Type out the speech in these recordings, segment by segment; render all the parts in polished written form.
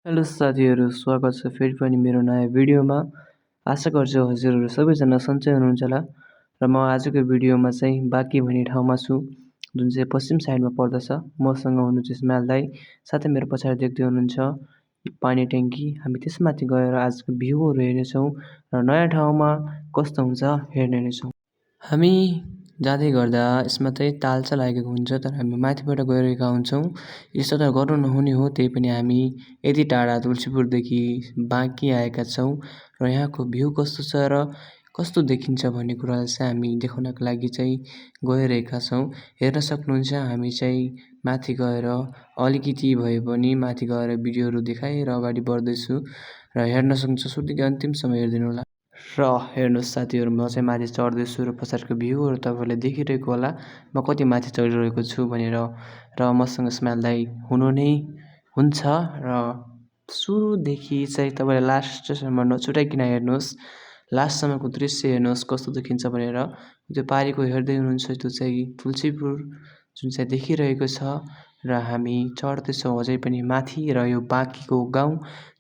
Hello साथीहरू, स्वागत छ फेरि पनि मेरो नयाँ भिडियोमा। आशा गर्छु हजुरहरू सबैजना सन्चै हुनुहुन्छ होला। र म आजको भिडियोमा चाहिँ बाँकी भन्ने ठाउँमा छु, जुन चाहिँ पश्चिम साइडमा पर्दछ। मसँग हुनुहुन्छ इस्माइल दाइ, साथै मेरो पछाडि देख्दै हुनुहुन्छ पानी ट्याङ्की। हामी त्यसमाथि गएर आजको भ्यूहरू हेर्नेछौँ र नयाँ ठाउँमा कस्तो हुन्छ हेर्ने नै छौँ। हामी जाँदै गर्दा यसमा चाहिँ ताल चाहिँ लागेको हुन्छ, तर हामी माथिबाट गइरहेका हुन्छौँ। यसो त गर्नु नहुने हो, त्यही पनि हामी यति टाढा तुलसीपुरदेखि बाँकी आएका छौँ र यहाँको भ्यू कस्तो छ र कस्तो देखिन्छ भन्ने कुरालाई चाहिँ हामी देखाउनको लागि चाहिँ गइरहेका छौँ। हेर्न सक्नुहुन्छ, हामी चाहिँ माथि गएर अलिकति भए पनि माथि गएर भिडियोहरू देखाएर अगाडि बढ्दैछु र हेर्न सक्नुहुन्छ। सुरुदेखि अन्तिमसम्म हेरिदिनु होला। र हेर्नुहोस् साथीहरू, म चाहिँ माथि चढ्दैछु र पछाडिको भ्यूहरू तपाईँहरूले देखिरहेको होला म कति माथि चढिरहेको छु भनेर। र मसँग इस्माइल दाइ हुनु नै हुन्छ र सुरुदेखि चाहिँ तपाईँले लास्टसम्म नछुटाइकन हेर्नुहोस्। लास्टसम्मको दृश्य हेर्नुहोस् कस्तो देखिन्छ भनेर। त्यो पारिको हेर्दै हुनुहुन्छ, त्यो चाहिँ तुलसीपुर जुन चाहिँ देखिरहेको छ र हामी चढ्दैछौँ अझै पनि माथि। र यो बाँकीको गाउँ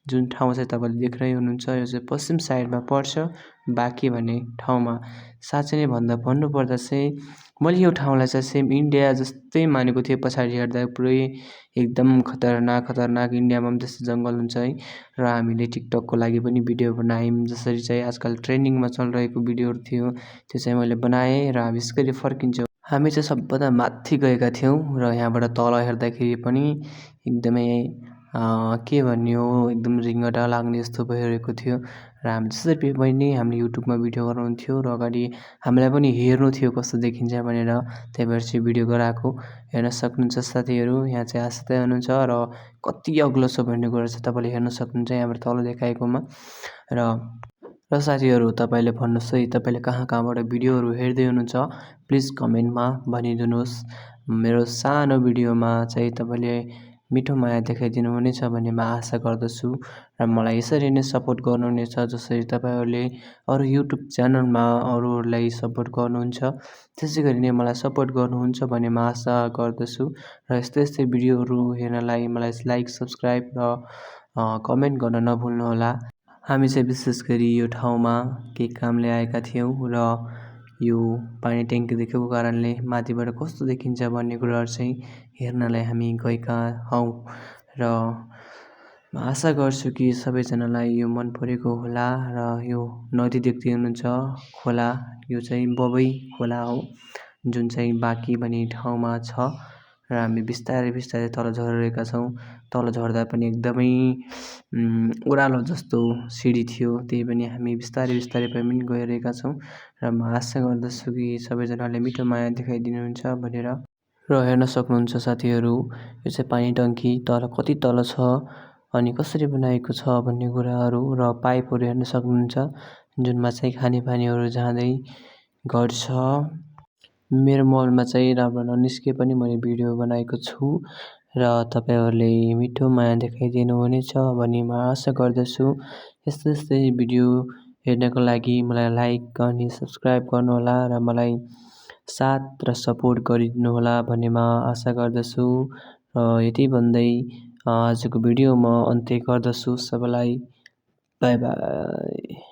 जुन ठाउँ चाहिँ तपाईँले देखिरहनु हुनुहुन्छ, यो चाहिँ पश्चिम साइडमा पर्छ, बाँकी भन्ने ठाउँमा। साँच्चै नै भन्नुपर्दा चाहिँ मैले यो ठाउँलाई चाहिँ सेम इन्डिया जस्तै मानेको थिएँ। पछाडि हेर्दा पुरै एकदम खतरनाक इन्डियामा पनि त्यस्तो जङ्गल हुन्छ है। र हामीले टिकटकको लागि पनि भिडियो बनायौँ, जसरी चाहिँ आजकल ट्रेन्डिङमा चलिरहेको भिडियोहरू थियो, त्यो चाहिँ मैले बनाएँ। र हामी यसरी फर्किन्छौँ। हामी चाहिँ सबभन्दा माथि गएका थियौँ र यहाँबाट तल हेर्दाखेरि पनि एकदमै के भन्ने हो, एकदम रिङ्गटा लाग्ने जस्तो भइरहेको थियो। र हामी जसरी पनि हामीले युट्युबमा भिडियो गराउनु थियो र अगाडि हामीलाई पनि हेर्नु थियो कस्तो देखिन्छ भनेर, त्यही भएर चाहिँ भिडियो गराएको। हेर्न सक्नुहुन्छ साथीहरू, यहाँ चाहिँ आशा दाइ हुनुहुन्छ र कति अग्लो छ भन्ने कुरा चाहिँ तपाईँले हेर्न सक्नुहुन्छ यहाँबाट तल देखाएकोमा। र साथीहरू, तपाईँले भन्नुहोस् है, तपाईँले कहाँबाट भिडियोहरू हेर्दै हुनुहुन्छ, प्लिज कमेन्टमा भनिदिनुहोस्। मेरो सानो भिडियोमा चाहिँ तपाईँले मिठो माया देखाइदिनु हुनेछ भन्ने म आशा गर्दछु र मलाई यसरी नै सपोर्ट गर्नुहुनेछ, जसरी तपाईँहरूले अरू युट्युब च्यानलमा अरूहरूलाई सपोर्ट गर्नुहुन्छ, त्यसै गरी नै मलाई सपोर्ट गर्नुहुन्छ भन्ने म आशा गर्दछु। र यस्तै भिडियोहरू हेर्नलाई मलाई लाइक, सब्सक्राइब र कमेन्ट गर्न नभुल्नुहोला। हामी चाहिँ विशेष गरी यो ठाउँमा केही कामले आएका थियौँ र यो पानी ट्याङ्की देखेको कारणले माथिबाट कस्तो देखिन्छ भन्ने कुराहरू चाहिँ हेर्नलाई हामी गएका हौँ। र म आशा गर्छु कि सबैजनालाई यो मन परेको होला। र यो नदी देख्दै हुनुहुन्छ, खोला, यो चाहिँ बबई खोला हो, जुन चाहिँ बाँकी भन्ने ठाउँमा छ। र हामी बिस्तारै तल झरिरहेका छौँ। तल झर्दा पनि एकदमै ओह्रालो जस्तो सिँढी थियो, त्यही पनि हामी बिस्तारै भए पनि गइरहेका छौँ। र म आशा गर्दछु कि सबैजनाले मिठो माया देखाइदिनुहुन्छ भनेर। र हेर्न सक्नुहुन्छ साथीहरू, यो चाहिँ पानी टङ्की तर कति तल छ अनि कसरी बनाएको छ भन्ने कुराहरू। र पाइपहरू हेर्न सक्नुहुन्छ, जुनमा चाहिँ खानेपानीहरू जाँदै गर्छ। मेरो मोबाइलमा चाहिँ राम्रो ननिस्के पनि मैले भिडियो बनाएको छु र तपाईँहरूले मिठो माया देखाइदिनु हुनेछ भन्ने म आशा गर्दछु। यस्तै भिडियो हेर्नको लागि मलाई लाइक अनि सब्सक्राइब गर्नुहोला र मलाई साथ र सपोर्ट गरिदिनु होला भन्ने म आशा गर्दछु। र यति भन्दै आजको भिडियो म अन्त्य गर्दछु। सबैलाई बाई बाई।